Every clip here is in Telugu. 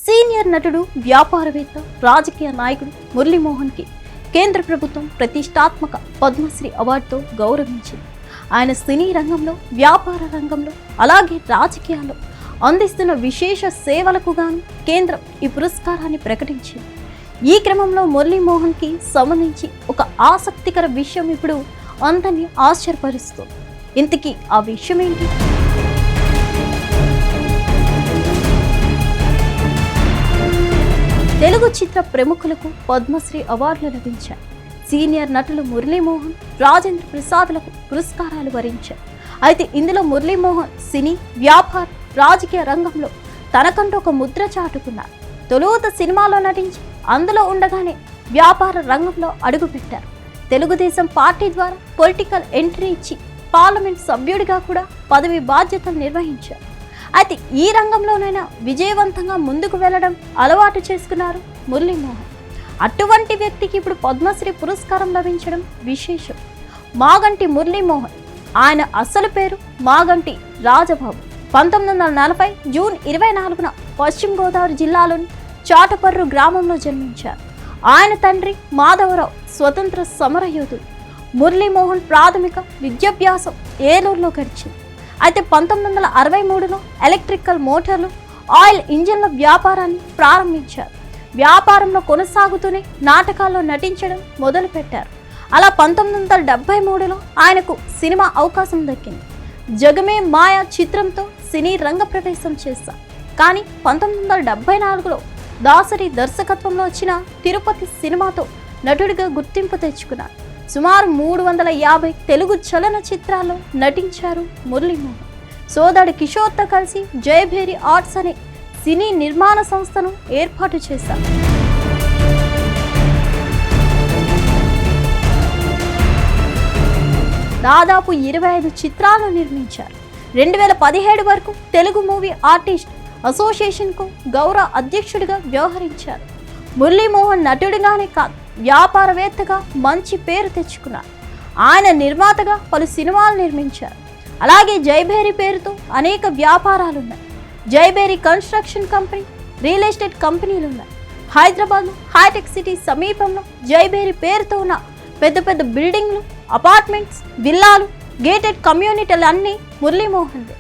సీనియర్ నటుడు, వ్యాపారవేత్త, రాజకీయ నాయకుడు మురళీమోహన్కి కేంద్ర ప్రభుత్వం ప్రతిష్టాత్మక పద్మశ్రీ అవార్డుతో గౌరవించింది. ఆయన సినీ రంగంలో, వ్యాపార రంగంలో, అలాగే రాజకీయాల్లో అందిస్తున్న విశేష సేవలకు గాను కేంద్రం ఈ పురస్కారాన్ని ప్రకటించింది. ఈ క్రమంలో మురళీమోహన్కి సంబంధించి ఒక ఆసక్తికర విషయం ఇప్పుడు అందరినీ ఆశ్చర్యపరుస్తుంది. ఇంతకీ ఆ విషయం ఏంటి? తెలుగు చిత్ర ప్రముఖులకు పద్మశ్రీ అవార్డులు లభించాయి. సీనియర్ నటులు మురళీమోహన్, రాజేంద్ర ప్రసాద్లకు పురస్కారాలు వరించారు. అయితే ఇందులో మురళీమోహన్ సినీ, వ్యాపార, రాజకీయ రంగంలో తనకంటూ ఒక ముద్ర చాటుకున్నారు. తొలుత సినిమాలో నటించి అందులో ఉండగానే వ్యాపార రంగంలో అడుగుపెట్టారు. తెలుగుదేశం పార్టీ ద్వారా పొలిటికల్ ఎంట్రీ ఇచ్చి పార్లమెంట్ సభ్యుడిగా కూడా పదవి బాధ్యతలు నిర్వహించారు. అయితే ఈ రంగంలోనైనా విజయవంతంగా ముందుకు వెళ్లడం అలవాటు చేసుకున్నారు మురళీమోహన్. అటువంటి వ్యక్తికి ఇప్పుడు పద్మశ్రీ పురస్కారం లభించడం విశేషం. మాగంటి మురళీమోహన్, ఆయన అసలు పేరు మాగంటి రాజబాబు. 1940 జూన్ 24న పశ్చిమ గోదావరి జిల్లాలోని చాటపర్రు గ్రామంలో జన్మించారు. ఆయన తండ్రి మాధవరావు స్వతంత్ర సమరయోధుడు. మురళీమోహన్ ప్రాథమిక విద్యాభ్యాసం ఏలూరులో గడిచింది. అయితే 1963లో ఎలక్ట్రికల్ మోటార్లు, ఆయిల్ ఇంజన్ల వ్యాపారాన్ని ప్రారంభించారు. వ్యాపారంలో కొనసాగుతూనే నాటకాల్లో నటించడం మొదలుపెట్టారు. అలా 1973లో ఆయనకు సినిమా అవకాశం దక్కింది. జగమే మాయ చిత్రంతో సినీ రంగ ప్రవేశం చేశారు. కానీ 1974లో దాసరి దర్శకత్వంలో వచ్చిన తిరుపతి సినిమాతో నటుడిగా గుర్తింపు తెచ్చుకున్నారు. సుమారు 350 తెలుగు చలన చిత్రాల్లో నటించారు మురళీమోహన్. సోదరుడు కిషోర్తో కలిసి జయభేరి ఆర్ట్స్ అనే సినీ నిర్మాణ సంస్థను ఏర్పాటు చేశారు. దాదాపు 25 చిత్రాలను నిర్మించారు. 2017 వరకు తెలుగు మూవీ ఆర్టిస్ట్ అసోసియేషన్కు గౌరవ అధ్యక్షుడిగా వ్యవహరించారు. మురళీమోహన్ నటుడిగానే కాదు, వ్యాపారవేత్తగా మంచి పేరు తెచ్చుకున్నారు. ఆయన నిర్మాతగా పలు సినిమాలు నిర్మించారు. అలాగే జైభేరి పేరుతో అనేక వ్యాపారాలున్నాయి. Jaibheri construction company, real estate కంపెనీలున్నాయి. హైదరాబాద్లో హైటెక్ సిటీ సమీపంలో జైభేరి పేరుతో ఉన్న పెద్ద పెద్ద బిల్డింగ్లు, అపార్ట్మెంట్స్, విల్లాలు, గేటెడ్ కమ్యూనిటీలు అన్నీ మురళీమోహన్వే.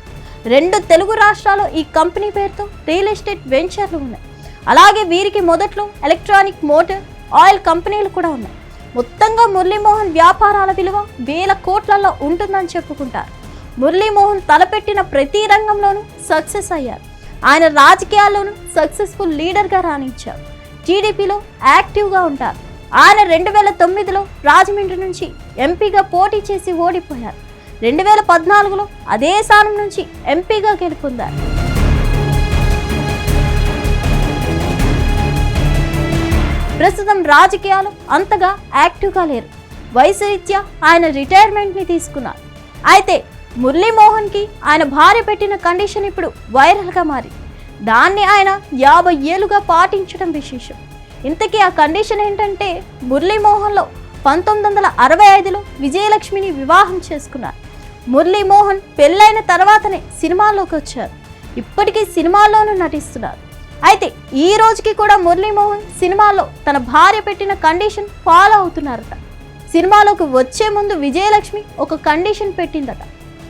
2 తెలుగు రాష్ట్రాల్లో ఈ కంపెనీ పేరుతో రియల్ ఎస్టేట్ వెంచర్లు ఉన్నాయి. అలాగే వీరికి మొదట్లో ఎలక్ట్రానిక్ మోటార్, ఆయిల్ కంపెనీలు కూడా ఉన్నాయి. మొత్తంగా మురళీమోహన్ వ్యాపారాల విలువ వేల కోట్లలో ఉంటుందని చెప్పుకుంటారు. మురళీమోహన్ తలపెట్టిన ప్రతి రంగంలోనూ సక్సెస్ అయ్యారు. ఆయన రాజకీయాల్లోనూ సక్సెస్ఫుల్ లీడర్గా రాణించారు. టీడీపీలో యాక్టివ్గా ఉంటారు. ఆయన 2009లో రాజమండ్రి నుంచి ఎంపీగా పోటీ చేసి ఓడిపోయారు. 2014లో అదే స్థానం నుంచి ఎంపీగా గెలుపొందారు. ప్రస్తుతం రాజకీయాలు అంతగా యాక్టివ్గా లేరు. వయసు రీత్యా ఆయన రిటైర్మెంట్ని తీసుకున్నారు. అయితే మురళీమోహన్కి ఆయన భార్య పెట్టిన కండిషన్ ఇప్పుడు వైరల్గా మారింది. దాన్ని ఆయన 50 ఏళ్లుగా పాటించడం విశేషం. ఇంతకీ ఆ కండిషన్ ఏంటంటే, మురళీమోహన్లో 1965లో విజయలక్ష్మిని వివాహం చేసుకున్నారు. మురళీమోహన్ పెళ్ళైన తర్వాతనే సినిమాల్లోకి వచ్చారు. ఇప్పటికీ సినిమాల్లోనూ నటిస్తున్నారు. అయితే ఈ రోజుకి కూడా మురళీమోహన్ సినిమాలో తన భార్య పెట్టిన కండిషన్ ఫాలో అవుతున్నారట. సినిమాలోకి వచ్చే ముందు విజయలక్ష్మి ఒక కండిషన్ పెట్టిందట.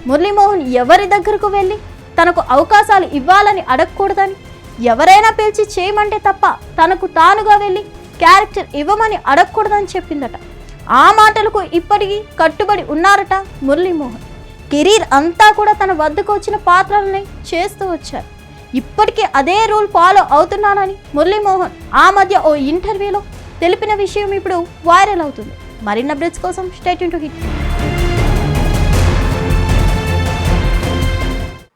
మురళీమోహన్ ఎవరి దగ్గరకు వెళ్ళి తనకు అవకాశాలు ఇవ్వాలని అడగకూడదని, ఎవరైనా పిలిచి చేయమంటే తప్ప తనకు తానుగా వెళ్ళి క్యారెక్టర్ ఇవ్వమని అడగకూడదని చెప్పిందట. ఆ మాటలకు ఇప్పటికీ కట్టుబడి ఉన్నారట మురళీమోహన్. కెరీర్ అంతా కూడా తన వద్దకు వచ్చిన పాత్రలని చేస్తూ వచ్చారు. ఇప్పటికీ అదే రూల్ ఫాలో అవుతున్నానని మురళీమోహన్ ఆ మధ్య ఓ ఇంటర్వ్యూలో తెలిపిన విషయం ఇప్పుడు వైరల్ అవుతుంది. మరిన్ని అప్డేట్స్ కోసం stay tune to hit.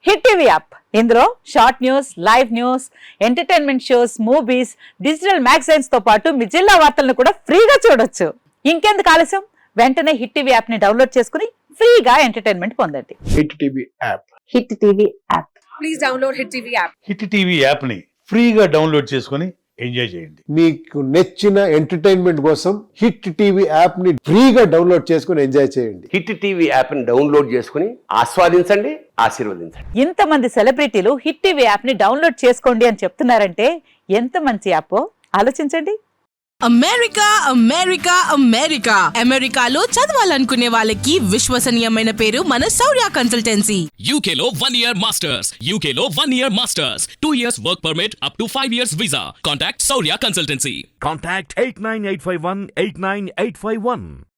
Hit TV app, ఇందులో short news, live news, entertainment shows, movies, digital magazines తో పాటు మీ జిల్లా వార్తలను కూడా ఫ్రీగా చూడొచ్చు. ఇంకెందుకు ఆలస్యం, వెంటనే హిట్ టీవీ యాప్ ని డౌన్లోడ్ చేసుకుని ఫ్రీగా ఎంటర్టైన్మెంట్ పొందండి. Hit TV app. Hit TV app. Please download Hit TV app. Hit TV యాప్ని ఫ్రీగా డౌన్లోడ్ చేసుకొని ఎంజాయ్ చేయండి. మీకు నచ్చిన ఎంటర్టైన్మెంట్ కోసం హిట్ టీవీ యాప్ ని ఫ్రీగా డౌన్లోడ్ చేసుకుని ఎంజాయ్ చేయండి. హిట్ టీవీ యాప్ ని డౌన్లోడ్ చేసుకుని ఆస్వాదించండి, ఆశీర్వదించండి. ఇంతమంది సెలబ్రిటీలు హిట్ టీవీ యాప్ ని డౌన్లోడ్ చేసుకోండి అని చెప్తున్నారంటే ఎంత మంచి యాప్ ఆలోచించండి. అమెరికా అమెరికా అమెరికా అమెరికాలో చదవాలనుకునే వాళ్ళకి విశ్వసనీయమైన పేరు మన శౌర్య కన్సల్టెన్సీ. UK లో 1 year masters, UK లో 1 year masters, 2 years work permit up to 5 years visa. Contact Saurya Consultancy. Contact 89851 89851.